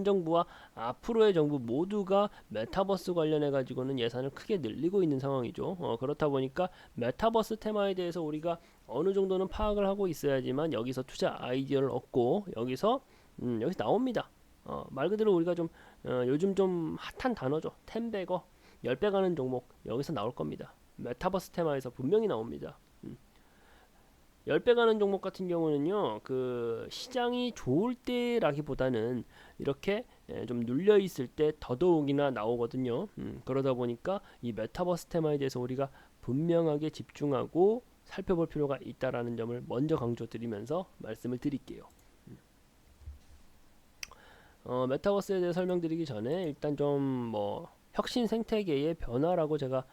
정부와 앞으로의 정부 모두가 메타버스 관련해 가지고는 예산을 크게 늘리고 있는 상황이죠. 그렇다 보니까 메타버스 테마에 대해서 우리가 어느 정도는 파악을 하고 있어야지만 여기서 투자 아이디어를 얻고 여기서 나옵니다. 말 그대로 우리가 좀 요즘 좀 핫한 단어죠. 10배거 10배 가는 종목 여기서 나올 겁니다. 메타버스 테마에서 분명히 나옵니다. 10배 가는 종목 같은 경우는요, 그 시장이 좋을 때라기보다는 이렇게 좀 눌려 있을 때 더더욱이나 나오거든요. 그러다 보니까 이 메타버스 테마에 대해서 우리가 분명하게 집중하고 살펴볼 필요가 있다라는 점을 먼저 강조드리면서 말씀을 드릴게요. 메타버스에 대해 설명드리기 전에 일단 좀 뭐 혁신 생태계의 변화라고 제가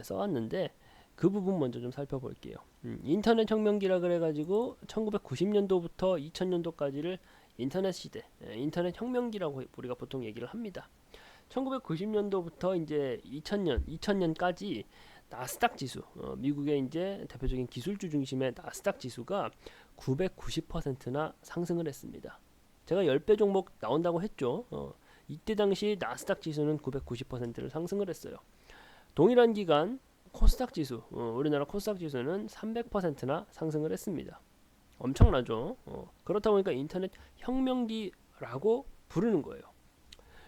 써왔는데 그 부분 먼저 좀 살펴볼게요. 인터넷 혁명기라 그래가지고 1990년도부터 2000년도까지를 인터넷 시대, 인터넷 혁명기라고 우리가 보통 얘기를 합니다. 1990년도부터 이제 2000년까지 나스닥 지수, 미국의 이제 대표적인 기술주 중심의 나스닥 지수가 990%나 상승을 했습니다. 제가 10배 종목 나온다고 했죠. 이때 당시 나스닥 지수는 990%를 상승을 했어요. 동일한 기간 코스닥 지수, 우리나라 코스닥 지수는 300%나 상승을 했습니다. 엄청나죠. 그렇다 보니까 인터넷 혁명기라고 부르는 거예요.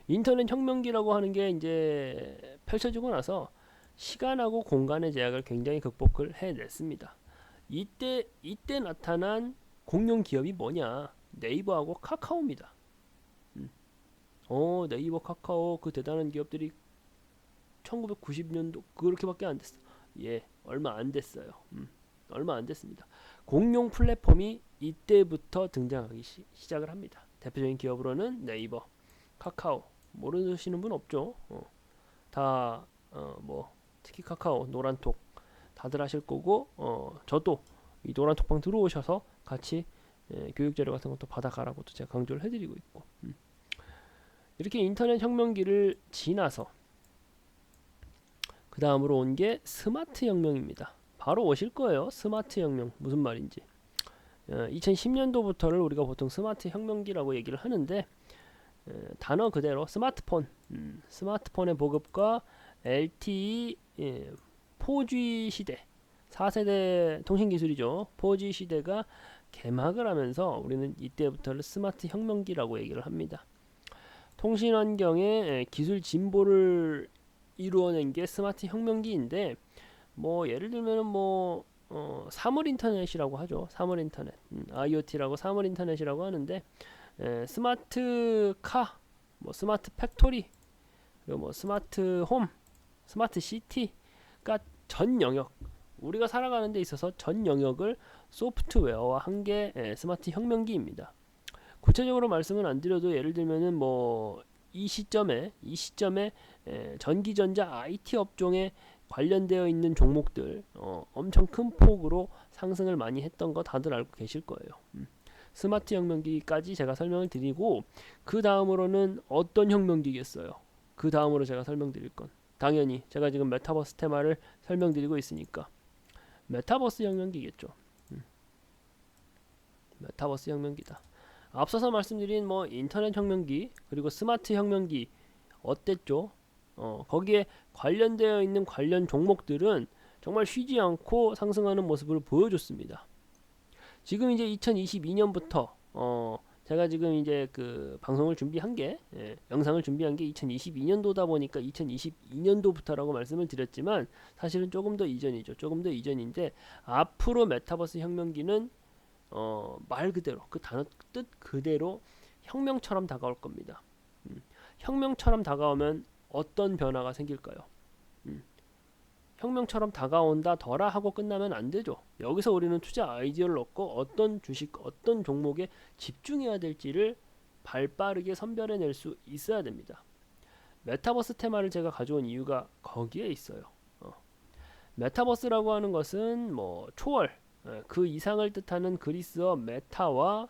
인터넷 혁명기라고 하는 게 이제 펼쳐지고 나서 시간하고 공간의 제약을 굉장히 극복을 해냈습니다. 이때 나타난 공룡 기업이 뭐냐? 네이버하고 카카오입니다. 네이버, 카카오 그 대단한 기업들이 1990년도 그렇게밖에 안 됐어. 얼마 안 됐어요. 얼마 안 됐습니다. 공룡 플랫폼이 이때부터 등장하기 시작을 합니다. 대표적인 기업으로는 네이버, 카카오. 모르시는 분 없죠. 뭐 특히 카카오, 노란톡 다들 하실 거고, 저도 이 노란 톡방 들어오셔서 같이 교육 자료 같은 것도 받아가라고도 제가 강조를 해드리고 있고, 이렇게 인터넷 혁명기를 지나서 그 다음으로 온 게 스마트 혁명입니다. 바로 오실 거예요. 스마트 혁명 무슨 말인지. 2010년도부터를 우리가 보통 스마트 혁명기라고 얘기를 하는데, 단어 그대로 스마트폰, 스마트폰의 보급과 LTE 4G 시대, 4세대 통신기술이죠. 4G 시대가 개막을 하면서 우리는 이때부터를 스마트 혁명기라고 얘기를 합니다. 통신 환경의 기술 진보를 이루어낸 게 스마트 혁명기인데, 뭐 예를 들면은 뭐 사물 인터넷이라고 하죠. 사물 인터넷, IoT라고 사물 인터넷이라고 하는데, 스마트 카, 뭐 스마트 팩토리, 그리고 뭐 스마트 홈, 스마트 시티가 전 영역, 우리가 살아가는 데 있어서 전 영역을 소프트웨어화 한 게 스마트 혁명기입니다. 구체적으로 말씀은 안 드려도 예를 들면은 뭐 이 시점에 전기전자 IT 업종에 관련되어 있는 종목들 엄청 큰 폭으로 상승을 많이 했던 거 다들 알고 계실 거예요. 스마트 혁명기까지 제가 설명을 드리고, 그 다음으로는 어떤 혁명기겠어요? 그 다음으로 제가 설명드릴 건 당연히 제가 지금 메타버스 테마를 설명드리고 있으니까 메타버스 혁명기겠죠. 메타버스 혁명기다. 앞서서 말씀드린 뭐 인터넷 혁명기 그리고 스마트 혁명기 어땠죠? 거기에 관련되어 있는 관련 종목들은 정말 쉬지 않고 상승하는 모습을 보여줬습니다. 지금 이제 2022년부터 제가 지금 이제 그 방송을 준비한 게 영상을 준비한 게 2022년도다 보니까 2022년도부터라고 말씀을 드렸지만 사실은 조금 더 이전이죠. 조금 더 이전인데, 앞으로 메타버스 혁명기는 말 그대로 그 단어 뜻 그대로 혁명처럼 다가올 겁니다. 혁명처럼 다가오면 어떤 변화가 생길까요? 혁명처럼 다가온다 더라 하고 끝나면 안 되죠. 여기서 우리는 투자 아이디어를 얻고 어떤 주식, 어떤 종목에 집중해야 될지를 발빠르게 선별해낼 수 있어야 됩니다. 메타버스 테마를 제가 가져온 이유가 거기에 있어요. 메타버스라고 하는 것은 뭐 초월, 그 이상을 뜻하는 그리스어 메타와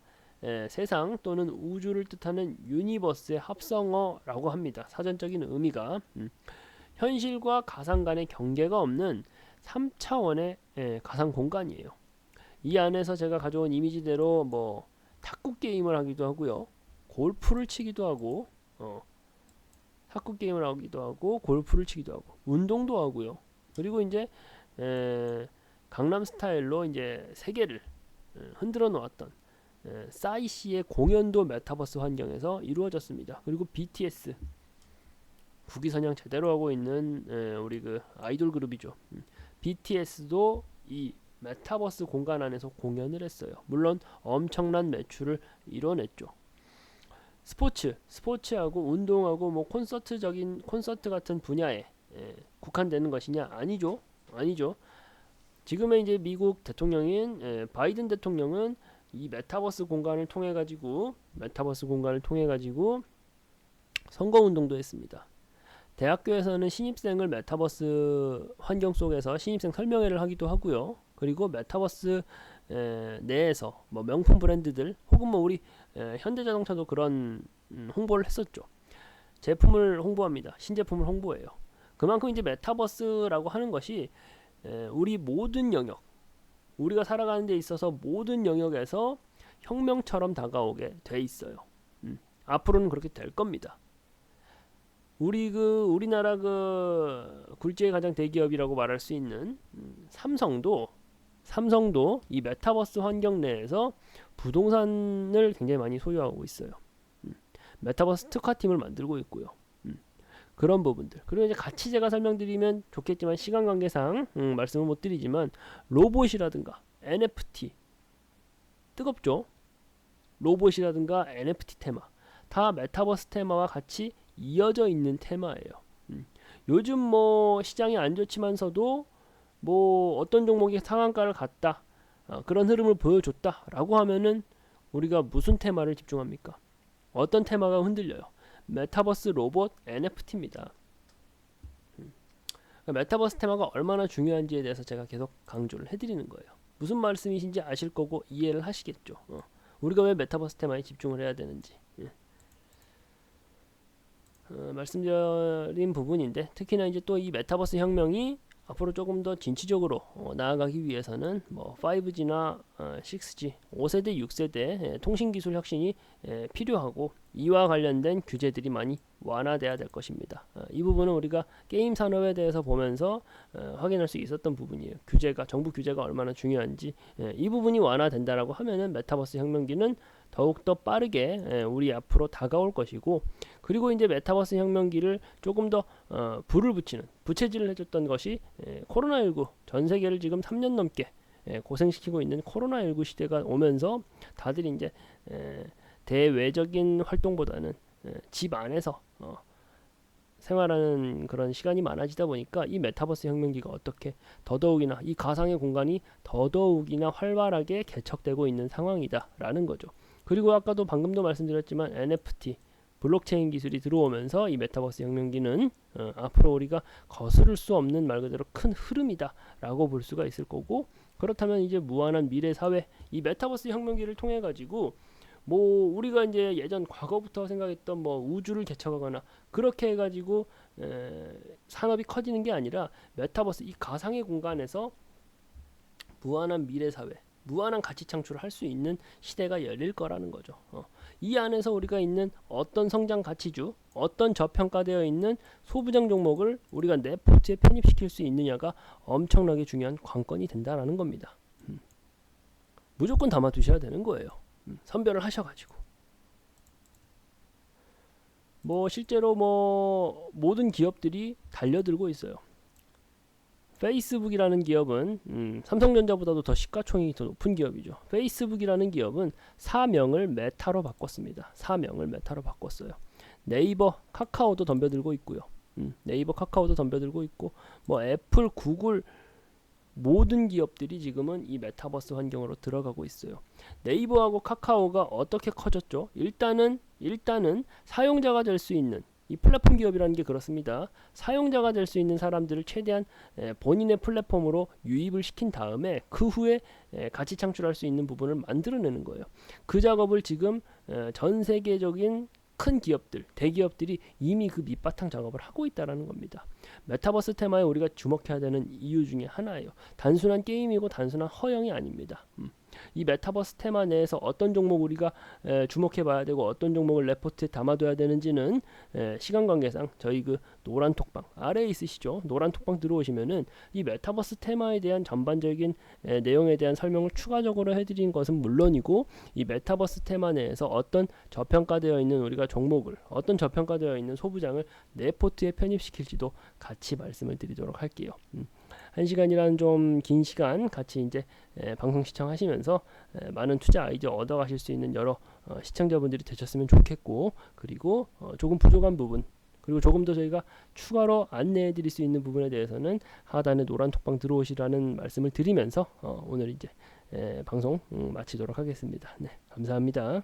세상 또는 우주를 뜻하는 유니버스의 합성어라고 합니다. 사전적인 의미가 현실과 가상 간의 경계가 없는 3차원의 가상 공간이에요. 이 안에서 제가 가져온 이미지대로 뭐 탁구 게임을 하기도 하고요, 골프를 치기도 하고, 탁구 게임을 하기도 하고, 골프를 치기도 하고, 운동도 하고요. 그리고 이제 강남 스타일로 이제 세계를 흔들어 놓았던 싸이 씨의 공연도 메타버스 환경에서 이루어졌습니다. 그리고 BTS, 국위선양 제대로 하고 있는 우리 그 아이돌 그룹이죠. BTS도 이 메타버스 공간 안에서 공연을 했어요. 물론 엄청난 매출을 이뤄냈죠. 스포츠하고 운동하고 뭐 콘서트 같은 분야에 국한되는 것이냐? 아니죠. 지금의 이제 미국 대통령인 바이든 대통령은 이 메타버스 공간을 통해 가지고 선거 운동도 했습니다. 대학교에서는 신입생을 메타버스 환경 속에서 신입생 설명회를 하기도 하고요. 그리고 메타버스 내에서 뭐 명품 브랜드들 혹은 뭐 우리 현대자동차도 그런 홍보를 했었죠. 제품을 홍보합니다. 신제품을 홍보해요. 그만큼 이제 메타버스라고 하는 것이 우리 모든 영역, 우리가 살아가는 데 있어서 모든 영역에서 혁명처럼 다가오게 돼 있어요. 앞으로는 그렇게 될 겁니다. 우리나라 그 굴지의 가장 대기업이라고 말할 수 있는 삼성도 이 메타버스 환경 내에서 부동산을 굉장히 많이 소유하고 있어요. 메타버스 특화팀을 만들고 있고요. 그런 부분들. 그리고 이제 같이 제가 설명드리면 좋겠지만 시간 관계상 말씀을 못 드리지만, 로봇이라든가 NFT, 뜨겁죠? 로봇이라든가 NFT 테마 다 메타버스 테마와 같이 이어져 있는 테마예요. 요즘 뭐 시장이 안 좋지만서도 뭐 어떤 종목이 상한가를 갔다, 그런 흐름을 보여줬다 라고 하면은 우리가 무슨 테마를 집중합니까? 어떤 테마가 흔들려요? 메타버스, 로봇, NFT입니다. 메타버스 테마가 얼마나 중요한지에 대해서 제가 계속 강조를 해드리는 거예요. 무슨 말씀이신지 아실 거고 이해를 하시겠죠. 우리가 왜 메타버스 테마에 집중을 해야 되는지 말씀드린 부분인데, 특히나 이제 또 이 메타버스 혁명이 앞으로 조금 더 진취적으로 나아가기 위해서는 뭐 5G나 6G, 5세대, 6세대 통신기술 혁신이 필요하고, 이와 관련된 규제들이 많이 완화돼야 될 것입니다. 이 부분은 우리가 게임 산업에 대해서 보면서 확인할 수 있었던 부분이에요. 규제가, 정부 규제가 얼마나 중요한지. 이 부분이 완화된다라고 하면은 메타버스 혁명기는 더욱더 빠르게 우리 앞으로 다가올 것이고, 그리고 이제 메타버스 혁명기를 조금 더 불을 붙이는, 부채질을 해줬던 것이 코로나19, 전 세계를 지금 3년 넘게 고생시키고 있는 코로나19 시대가 오면서 다들 이제 대외적인 활동보다는 집 안에서 생활하는 그런 시간이 많아지다 보니까 이 메타버스 혁명기가 어떻게 더더욱이나 이 가상의 공간이 더더욱이나 활발하게 개척되고 있는 상황이다라는 거죠. 그리고 아까도 방금도 말씀드렸지만 NFT, 블록체인 기술이 들어오면서 이 메타버스 혁명기는 앞으로 우리가 거스를 수 없는 말 그대로 큰 흐름이다라고 볼 수가 있을 거고, 그렇다면 이제 무한한 미래 사회, 이 메타버스 혁명기를 통해 가지고 뭐 우리가 이제 예전 과거부터 생각했던 뭐 우주를 개척하거나 그렇게 해가지고 산업이 커지는 게 아니라 메타버스, 이 가상의 공간에서 무한한 미래 사회, 무한한 가치 창출을 할 수 있는 시대가 열릴 거라는 거죠. 이 안에서 우리가 있는 어떤 성장 가치주, 어떤 저평가되어 있는 소부장 종목을 우리가 내 포트에 편입시킬 수 있느냐가 엄청나게 중요한 관건이 된다라는 겁니다. 무조건 담아 두셔야 되는 거예요. 선별을 하셔가지고. 뭐 실제로 뭐 모든 기업들이 달려들고 있어요. 페이스북이라는 기업은 삼성전자보다도 더 시가총액이 더 높은 기업이죠. 페이스북이라는 기업은 사명을 메타로 바꿨습니다. 사명을 메타로 바꿨어요. 네이버, 카카오도 덤벼들고 있고요. 네이버, 카카오도 덤벼들고 있고, 뭐 애플, 구글, 모든 기업들이 지금은 이 메타버스 환경으로 들어가고 있어요. 네이버하고 카카오가 어떻게 커졌죠? 일단은 사용자가 될 수 있는, 이 플랫폼 기업이라는 게 그렇습니다. 사용자가 될 수 있는 사람들을 최대한 본인의 플랫폼으로 유입을 시킨 다음에 그 후에 가치 창출할 수 있는 부분을 만들어내는 거예요. 그 작업을 지금 전 세계적인 큰 기업들, 대기업들이 이미 그 밑바탕 작업을 하고 있다는 겁니다. 메타버스 테마에 우리가 주목해야 되는 이유 중에 하나예요. 단순한 게임이고 단순한 허영이 아닙니다. 이 메타버스 테마 내에서 어떤 종목 우리가 주목해 봐야 되고 어떤 종목을 레포트에 담아둬야 되는지는 시간 관계상 저희 그 노란 톡방 아래에 있으시죠. 노란 톡방 들어오시면은 이 메타버스 테마에 대한 전반적인 내용에 대한 설명을 추가적으로 해드린 것은 물론이고, 이 메타버스 테마 내에서 어떤 저평가되어 있는 우리가 종목을, 어떤 저평가되어 있는 소부장을 내 포트에 편입시킬지도 같이 말씀을 드리도록 할게요. 1시간이라는 좀 긴 시간 같이 이제 방송 시청하시면서 많은 투자 아이디어 얻어가실 수 있는 여러 시청자분들이 되셨으면 좋겠고, 그리고 조금 부족한 부분, 그리고 조금 더 저희가 추가로 안내해 드릴 수 있는 부분에 대해서는 하단에 노란 톡방 들어오시라는 말씀을 드리면서 오늘 이제 방송 마치도록 하겠습니다. 네, 감사합니다.